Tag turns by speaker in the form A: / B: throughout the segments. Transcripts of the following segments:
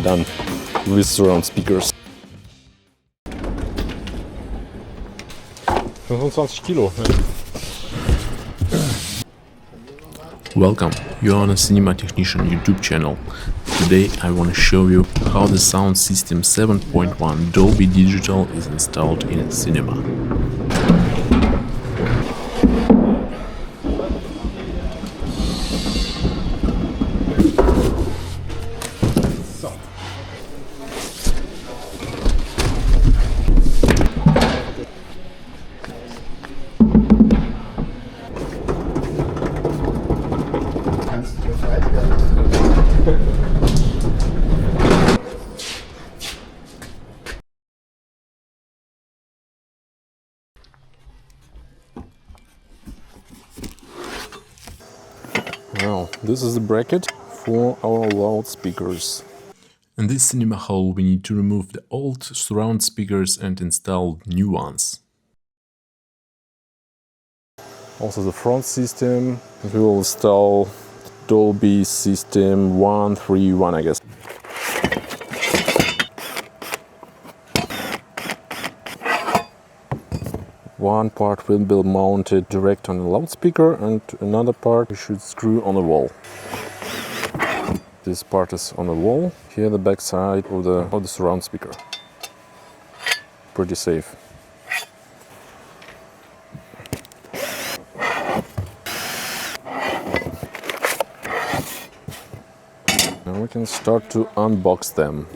A: done with surround speakers. 25 Kilo.
B: Welcome, you're on a Cinema Technician YouTube channel. Today I want to show you how the sound system 7.1 Dolby Digital is installed in a cinema.
A: Well, this is the bracket for our loudspeakers.
B: In this cinema hall we need to remove the old surround speakers and install new ones.
A: Also the front system, we will install Dolby System 131, I guess. One part will be mounted direct on the loudspeaker and another part we should screw on the wall. This part is on the wall, here the back side of the surround speaker. Pretty safe. Now we can start to unbox them.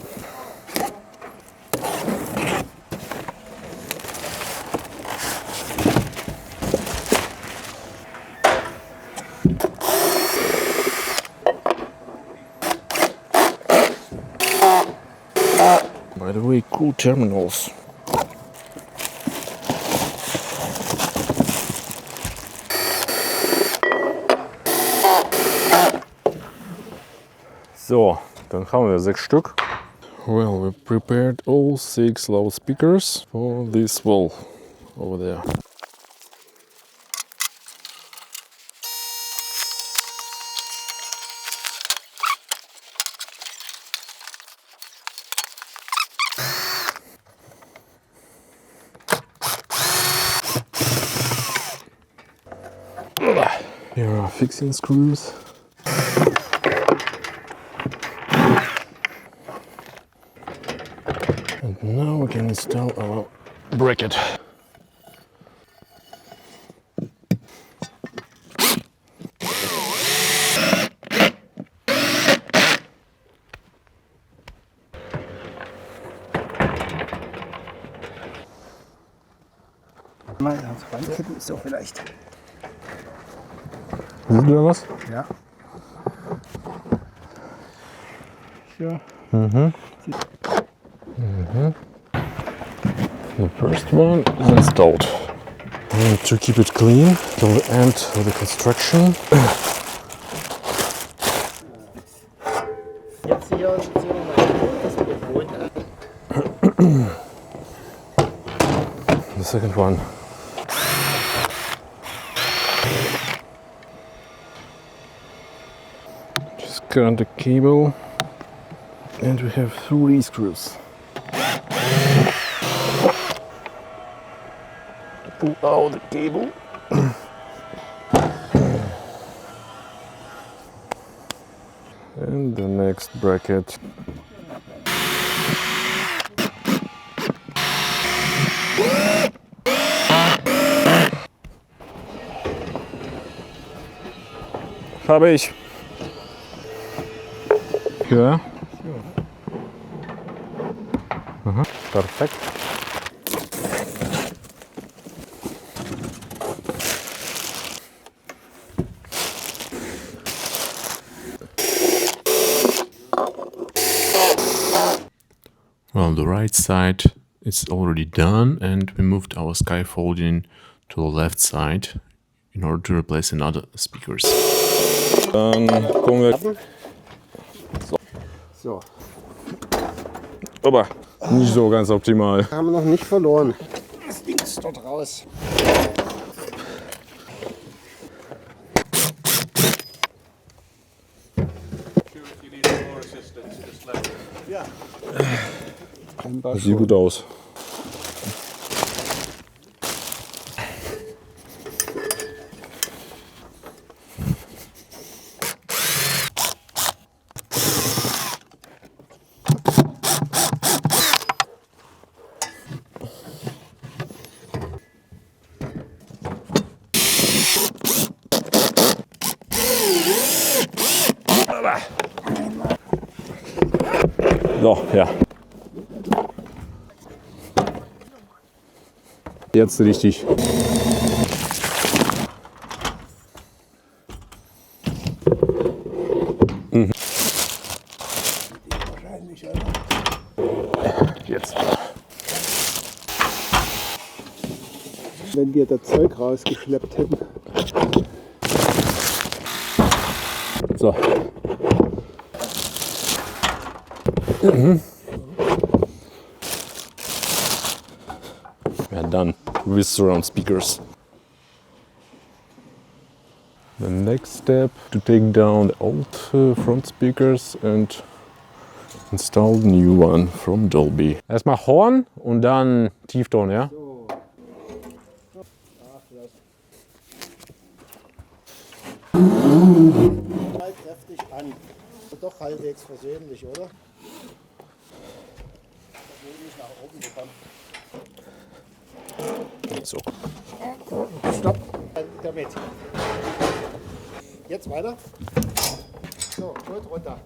A: By the way, cool terminals. So, dann haben wir 6 Stück. Well, we prepared all 6 loudspeakers for this wall over there. Here are fixing screws. And now we can install our bracket.
C: Mal reinkippen ist doch vielleicht.
A: Siehst du da was?
C: Ja. Ja.
A: The first one is installed. And to keep it clean till the end of the construction.
C: Jetzt hier das Mikrofon.
A: The second one. Just cut the cable and we have 3 screws. Pull out the cable. And the next bracket. Habe ich. Ja. Aha, perfekt.
B: Well, the right side is already done and we moved our scaffolding to the left side in order to replace another speakers.
A: Dann kommen wir.
C: So.
A: Aber nicht so ganz optimal.
C: Haben wir noch nicht verloren. Das Ding ist dort raus.
A: Das sieht gut aus. So, ja. Jetzt richtig. Jetzt.
C: Wenn wir das Zeug rausgeschleppt hätten.
A: So. We are done with surround speakers. The next step to take down the old front speakers and install the new one from Dolby. Erstmal Horn und dann Tiefton, ja?
C: Mal kräftig an. Doch halbwegs versöhnlich, oder? Das will nicht nach oben bekommen.
A: So.
C: Stopp. Damit. Jetzt weiter. So, gut runter.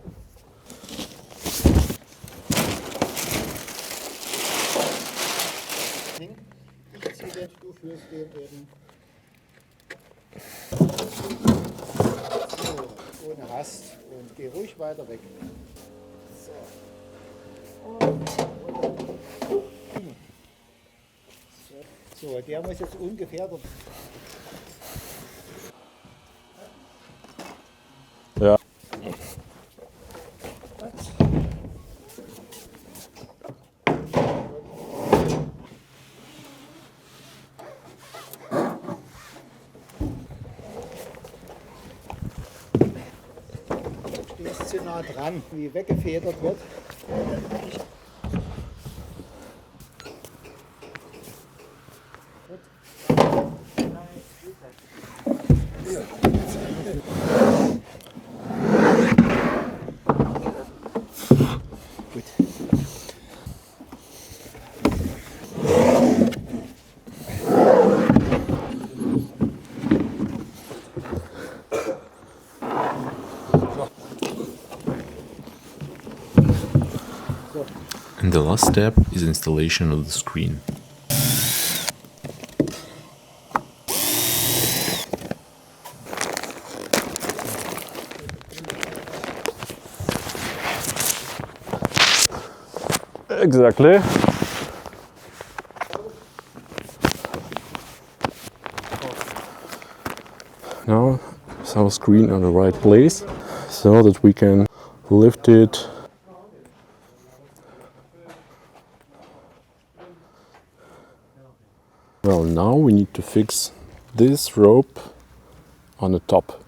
C: Ich ziehe den, du führst den eben. So, ohne Hast. Und geh ruhig weiter weg. So. Und so, der muss jetzt ungefähr dort.
A: Ja.
C: Stehst zu nah dran, wie weggefedert wird.
B: And the last step is installation of the screen.
A: Exactly. Now is our screen on the right place so that we can lift it Well, now we need to fix this rope on the top.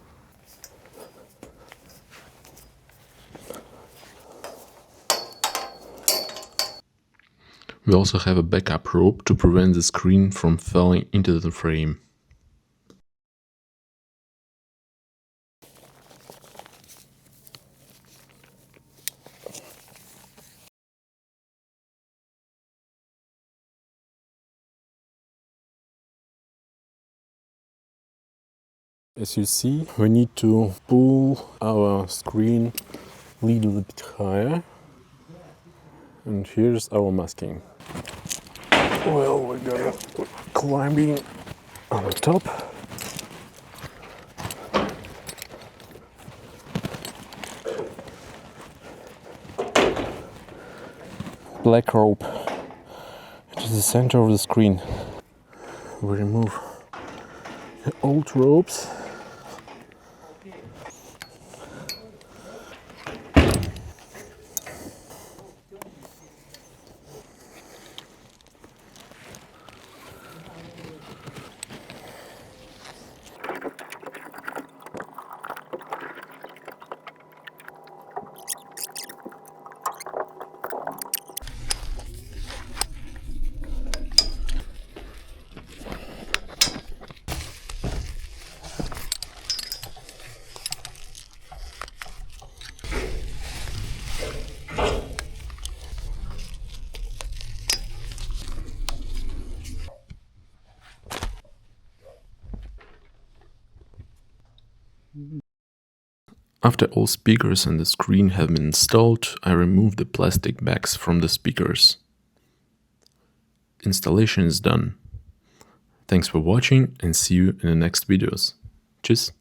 B: We also have a backup rope to prevent the screen from falling into the frame.
A: As you see, we need to pull our screen a little bit higher. And here's our masking. Well, we're gonna climbing on the top. Black rope to the center of the screen. We remove the old ropes.
B: After all speakers and the screen have been installed, I remove the plastic bags from the speakers. Installation is done. Thanks for watching and see you in the next videos. Tschüss!